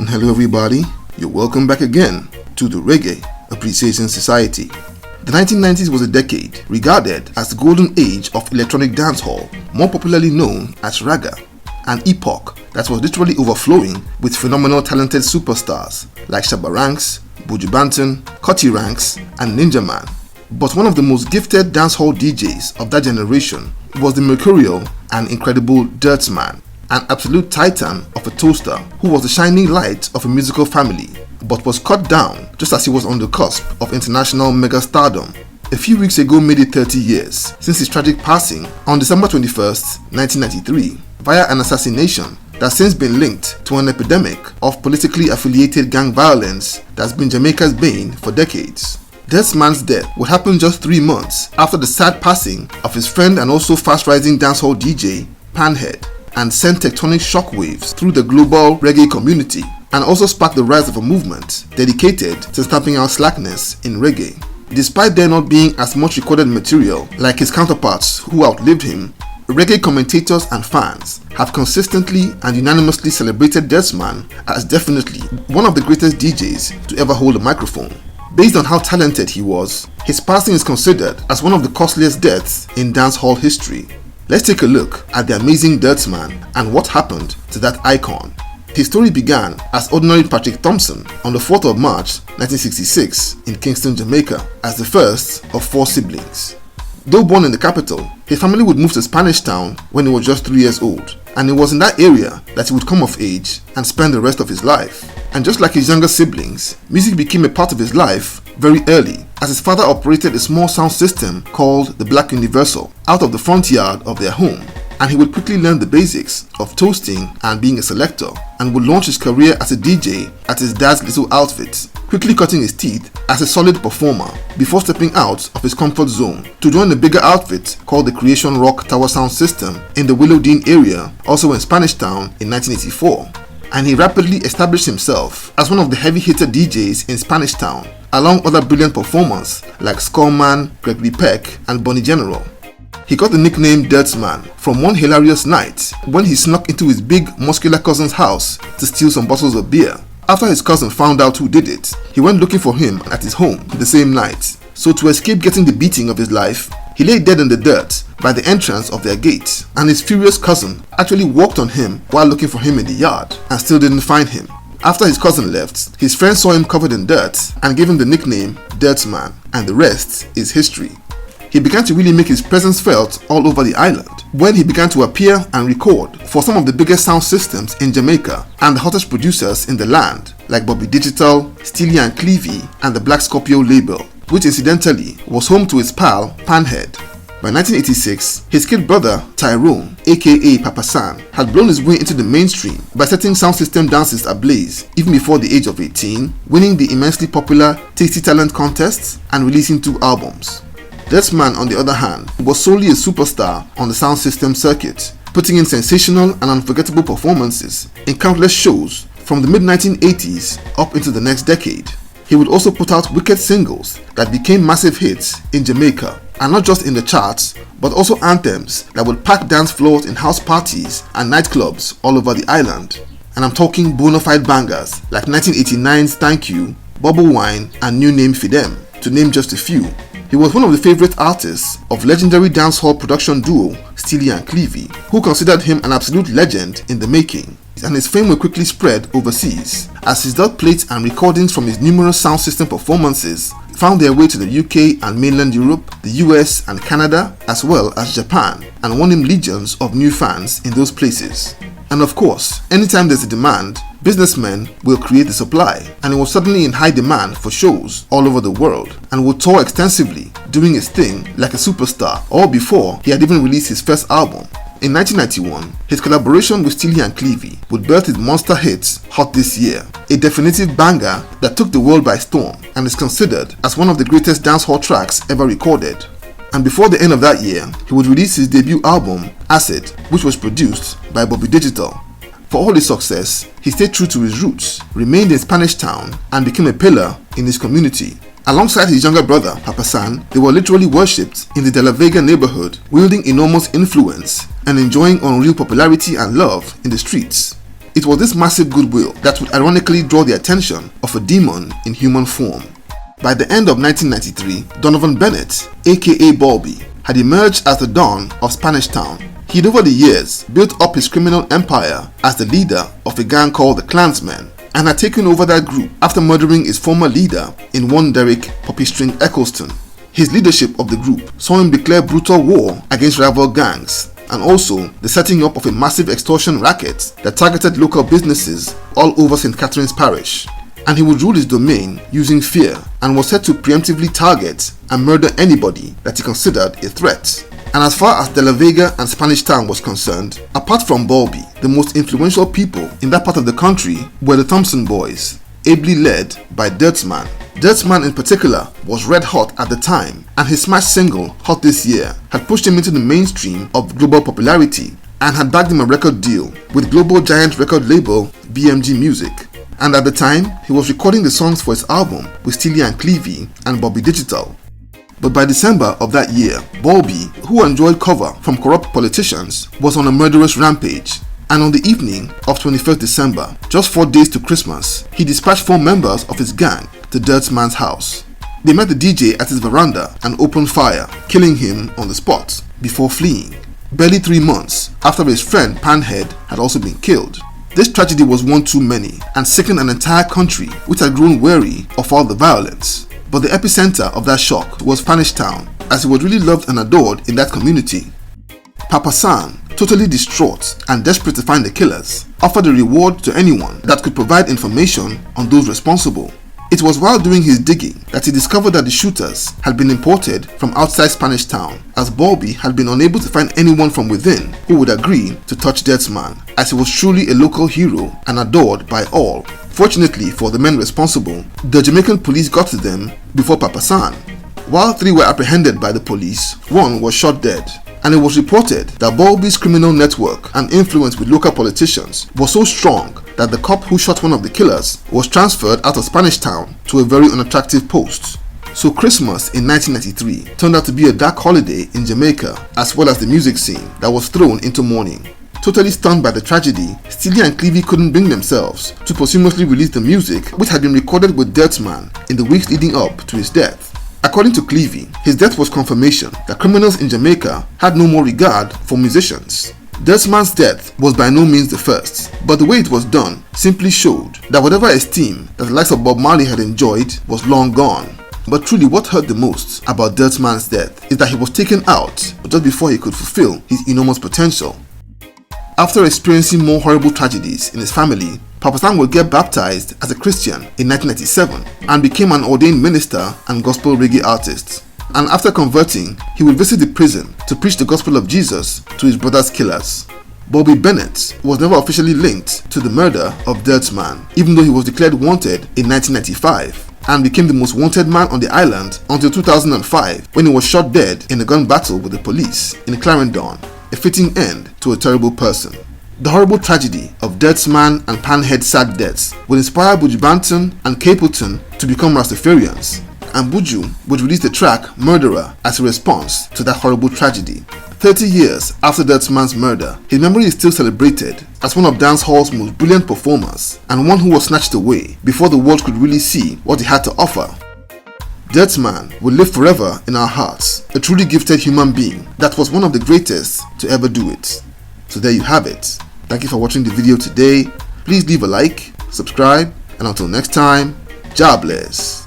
And hello everybody, you're welcome back again to the Reggae Appreciation Society. The 1990s was a decade regarded as the golden age of electronic dancehall, more popularly known as Reggae, an epoch that was literally overflowing with phenomenal talented superstars like Shabba Ranks, Buju Banton, Cutty Ranks, and Ninja Man. But one of the most gifted dancehall DJs of that generation was the mercurial and incredible Dirtsman, an absolute titan of a toaster who was the shining light of a musical family, but was cut down just as he was on the cusp of international mega stardom. A few weeks ago made it 30 years since his tragic passing on December 21st, 1993, via an assassination that's since been linked to an epidemic of politically affiliated gang violence that's been Jamaica's bane for decades. Dirtsman's death would happen just 3 months after the sad passing of his friend and also fast-rising dancehall DJ, Panhead, and sent tectonic shockwaves through the global reggae community, and also sparked the rise of a movement dedicated to stamping out slackness in reggae. Despite there not being as much recorded material like his counterparts who outlived him, reggae commentators and fans have consistently and unanimously celebrated Dirtsman as definitely one of the greatest DJs to ever hold a microphone. Based on how talented he was, his passing is considered as one of the costliest deaths in dancehall history. Let's take a look at the amazing Dirtsman and what happened to that icon. His story began as ordinary Patrick Thompson on the 4th of March 1966 in Kingston, Jamaica, as the first of 4 siblings. Though born in the capital, his family would move to Spanish Town when he was just 3 years old, and it was in that area that he would come of age and spend the rest of his life. And just like his younger siblings, music became a part of his life very early, as his father operated a small sound system called the Black Universal out of the front yard of their home, and he would quickly learn the basics of toasting and being a selector, and would launch his career as a DJ at his dad's little outfit, quickly cutting his teeth as a solid performer before stepping out of his comfort zone to join a bigger outfit called the Creation Rock Tower Sound System in the Willow Dean area, also in Spanish Town, in 1984. And he rapidly established himself as one of the heavy-hitter DJs in Spanish Town, along other brilliant performers like Skullman, Gregory Peck, and Bonnie General. He got the nickname Dirtsman from one hilarious night when he snuck into his big, muscular cousin's house to steal some bottles of beer. After his cousin found out who did it, he went looking for him at his home the same night. So to escape getting the beating of his life, he lay dead in the dirt by the entrance of their gate, and his furious cousin actually walked on him while looking for him in the yard and still didn't find him. After his cousin left, his friends saw him covered in dirt and gave him the nickname Dirtsman, and the rest is history. He began to really make his presence felt all over the island when he began to appear and record for some of the biggest sound systems in Jamaica and the hottest producers in the land like Bobby Digital, Steely and Clevie, and the Black Scorpio label, which incidentally was home to his pal Panhead. By 1986, his kid brother Tyrone, aka Papa San, had blown his way into the mainstream by setting sound system dances ablaze even before the age of 18, winning the immensely popular Tasty Talent contests and releasing 2 albums. Dirtsman, on the other hand, was solely a superstar on the sound system circuit, putting in sensational and unforgettable performances in countless shows from the mid-1980s up into the next decade. He would also put out wicked singles that became massive hits in Jamaica, and not just in the charts, but also anthems that would pack dance floors in house parties and nightclubs all over the island. And I'm talking bona fide bangers like 1989's Thank You, Bubble Wine, and New Name Fidem, to name just a few. He was one of the favorite artists of legendary dancehall production duo Steely and Clevie, who considered him an absolute legend in the making, and his fame will quickly spread overseas as his dub plates and recordings from his numerous sound system performances found their way to the UK and mainland Europe, the US and Canada, as well as Japan, and won him legions of new fans in those places. And of course, anytime there's a demand, businessmen will create the supply, and he was suddenly in high demand for shows all over the world and would tour extensively, doing his thing like a superstar, all before he had even released his first album. In 1991, his collaboration with Steely and Clevie would birth his monster hit Hot This Year, a definitive banger that took the world by storm and is considered as one of the greatest dancehall tracks ever recorded. And before the end of that year, he would release his debut album, Acid, which was produced by Bobby Digital. For all his success, he stayed true to his roots, remained in Spanish Town, and became a pillar in his community. Alongside his younger brother, Papa San, they were literally worshipped in the De La Vega neighborhood, wielding enormous influence and enjoying unreal popularity and love in the streets. It was this massive goodwill that would ironically draw the attention of a demon in human form. By the end of 1993, Donovan Bennett, aka Bobby, had emerged as the Don of Spanish Town. He had over the years built up his criminal empire as the leader of a gang called the Klansmen, and had taken over that group after murdering his former leader in one Derek Poppy String Eccleston. His leadership of the group saw him declare brutal war against rival gangs, and also the setting up of a massive extortion racket that targeted local businesses all over St. Catherine's Parish. And he would rule his domain using fear, and was said to preemptively target and murder anybody that he considered a threat. And as far as De La Vega and Spanish Town was concerned, apart from Bobby, the most influential people in that part of the country were the Thompson boys, ably led by Dirtsman. Dirtsman in particular was red hot at the time, and his smash single, Hot This Year, had pushed him into the mainstream of global popularity and had bagged him a record deal with global giant record label BMG Music. And at the time, he was recording the songs for his album with Steely and Clevie and Bobby Digital. But by December of that year, Bobby, who enjoyed cover from corrupt politicians, was on a murderous rampage. And on the evening of 21st December, just 4 days to Christmas, he dispatched 4 members of his gang to Dirtsman's house. They met the DJ at his veranda and opened fire, killing him on the spot before fleeing. Barely 3 months after his friend Panhead had also been killed. This tragedy was one too many and sickened an entire country which had grown weary of all the violence. But the epicenter of that shock was Spanish Town, as he was really loved and adored in that community. Papa San, totally distraught and desperate to find the killers, offered a reward to anyone that could provide information on those responsible. It was while doing his digging that he discovered that the shooters had been imported from outside Spanish Town, as Bobby had been unable to find anyone from within who would agree to touch Dirtsman, as he was truly a local hero and adored by all. Fortunately for the men responsible, the Jamaican police got to them before Papa San. While 3 were apprehended by the police, 1 was shot dead. And it was reported that Bobby's criminal network and influence with local politicians was so strong that the cop who shot one of the killers was transferred out of Spanish Town to a very unattractive post. So Christmas in 1993 turned out to be a dark holiday in Jamaica, as well as the music scene that was thrown into mourning. Totally stunned by the tragedy, Steely and Clevie couldn't bring themselves to posthumously release the music which had been recorded with Dirtsman in the weeks leading up to his death. According to Clevie, his death was confirmation that criminals in Jamaica had no more regard for musicians. Dirtsman's death was by no means the first, but the way it was done simply showed that whatever esteem that the likes of Bob Marley had enjoyed was long gone. But truly what hurt the most about Dirtsman's death is that he was taken out just before he could fulfill his enormous potential. After experiencing more horrible tragedies in his family, Papa San would get baptized as a Christian in 1997 and became an ordained minister and gospel reggae artist. And after converting, he would visit the prison to preach the gospel of Jesus to his brother's killers. Bobby Bennett was never officially linked to the murder of Dirtsman, even though he was declared wanted in 1995 and became the most wanted man on the island until 2005 when he was shot dead in a gun battle with the police in Clarendon, a fitting end to a terrible person. The horrible tragedy of Dirtsman and Panhead's sad deaths would inspire Buju Banton and Capleton to become Rastafarians, and Buju would release the track Murderer as a response to that horrible tragedy. 30 years after Dirtsman's murder, his memory is still celebrated as one of dancehall's most brilliant performers and one who was snatched away before the world could really see what he had to offer. Dirtsman will live forever in our hearts, a truly gifted human being that was one of the greatest to ever do it. So there you have it. Thank you for watching the video today. Please leave a like, subscribe, and until next time, God bless.